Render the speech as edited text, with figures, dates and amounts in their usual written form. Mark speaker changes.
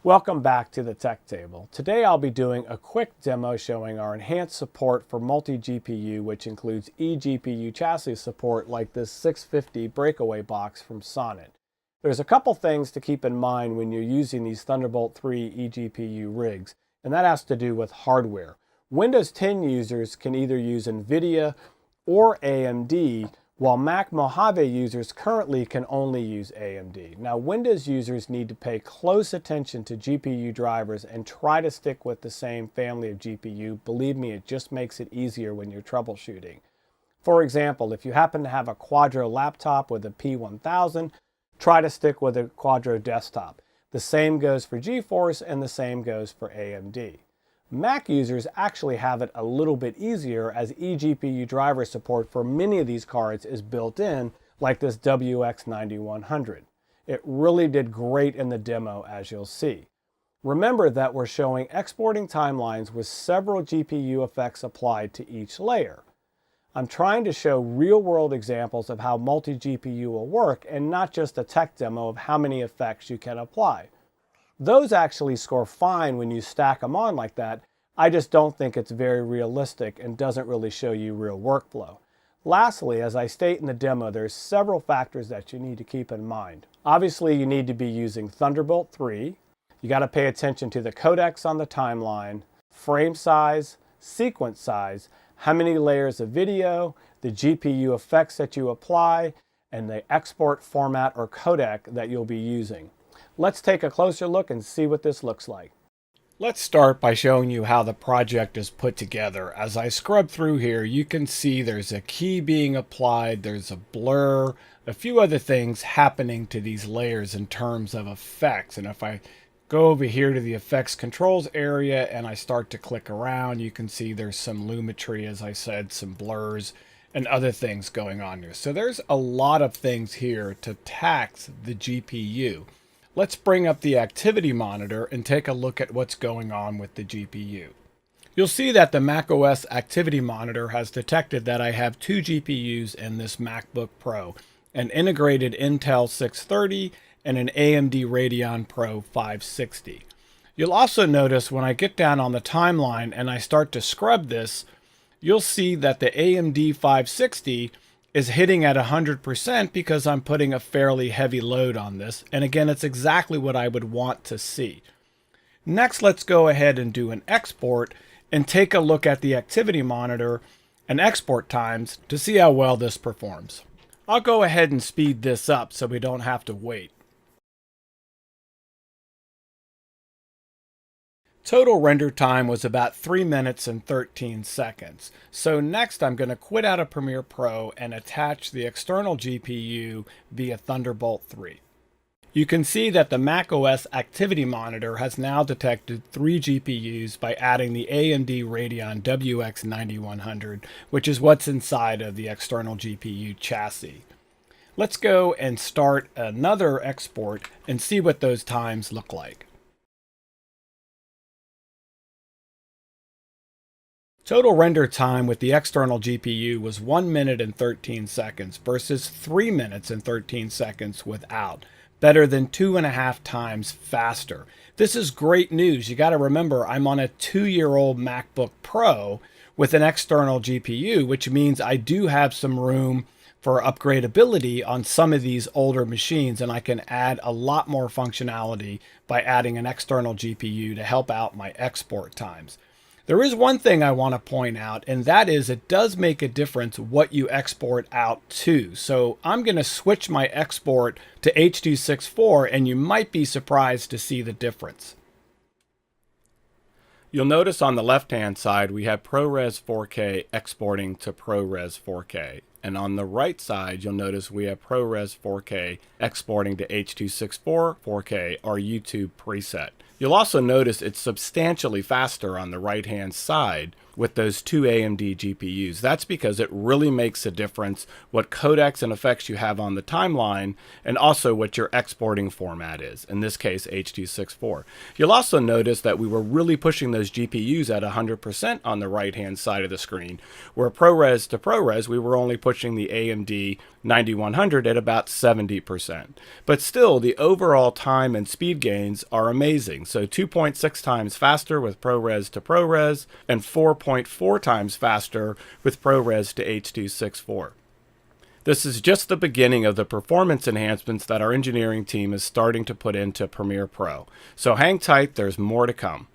Speaker 1: Welcome back to the Tech Table. Today I'll be doing a quick demo showing our enhanced support for multi-GPU, which includes eGPU chassis support like this 650 breakaway box from Sonnet. There's a couple things to keep in mind when you're using these Thunderbolt 3 eGPU rigs, and that has to do with hardware. Windows 10 users can either use NVIDIA or AMD, while Mac Mojave users currently can only use AMD. Now, Windows users need to pay close attention to GPU drivers and try to stick with the same family of GPU. Believe me, it just makes it easier when you're troubleshooting. For example, if you happen to have a Quadro laptop with a P1000, try to stick with a Quadro desktop. The same goes for GeForce and the same goes for AMD. Mac users actually have it a little bit easier as eGPU driver support for many of these cards is built in, like this WX9100. It really did great in the demo, as you'll see. Remember that we're showing exporting timelines with several GPU effects applied to each layer. I'm trying to show real-world examples of how multi-GPU will work and not just a tech demo of how many effects you can apply. Those actually score fine when you stack them on like that. I just don't think it's very realistic and doesn't really show you real workflow. Lastly, as I state in the demo, there's several factors that you need to keep in mind. Obviously, you need to be using Thunderbolt 3. You got to pay attention to the codecs on the timeline, frame size, sequence size, how many layers of video, the GPU effects that you apply, and the export format or codec that you'll be using. Let's take a closer look and see what this looks like. Let's start by showing you how the project is put together. As I scrub through here, you can see there's a key being applied, there's a blur, a few other things happening to these layers in terms of effects. And if I go over here to the effects controls area and I start to click around, you can see there's some lumetry, as I said, some blurs and other things going on here. So there's a lot of things here to tax the GPU. Let's bring up the activity monitor and take a look at what's going on with the GPU. You'll see that the macOS activity monitor has detected that I have two GPUs in this MacBook Pro, an integrated Intel 630 and an AMD Radeon Pro 560. You'll also notice when I get down on the timeline and I start to scrub this, you'll see that the AMD 560 is hitting at 100% because I'm putting a fairly heavy load on this. And again, it's exactly what I would want to see. Next, let's go ahead and do an export and take a look at the activity monitor and export times to see how well this performs. I'll go ahead and speed this up so we don't have to wait. Total render time was about 3 minutes and 13 seconds. So next I'm going to quit out of Premiere Pro and attach the external GPU via Thunderbolt 3. You can see that the macOS activity monitor has now detected 3 GPUs by adding the AMD Radeon WX9100, which is what's inside of the external GPU chassis. Let's go and start another export and see what those times look like. Total render time with the external GPU was 1 minute and 13 seconds versus 3 minutes and 13 seconds without. Better than 2.5 times faster. This is great news. You got to remember, I'm on a 2-year-old MacBook Pro with an external GPU, which means I do have some room for upgradability on some of these older machines, and I can add a lot more functionality by adding an external GPU to help out my export times. There is one thing I want to point out, and that is it does make a difference what you export out to. So I'm going to switch my export to H.264, and you might be surprised to see the difference. You'll notice on the left-hand side we have ProRes 4K exporting to ProRes 4K. And on the right side, you'll notice we have ProRes 4K exporting to H.264 4K, our YouTube preset. You'll also notice it's substantially faster on the right-hand side with those two AMD GPUs. That's because it really makes a difference what codecs and effects you have on the timeline and also what your exporting format is, in this case H.264. You'll also notice that we were really pushing those GPUs at 100% on the right-hand side of the screen, where ProRes to ProRes we were only pushing the AMD 9100 at about 70%. But still, the overall time and speed gains are amazing. so 2.6 times faster with ProRes to ProRes, and 4.4 times faster with ProRes to H.264. This is just the beginning of the performance enhancements that our engineering team is starting to put into Premiere Pro. So hang tight, there's more to come.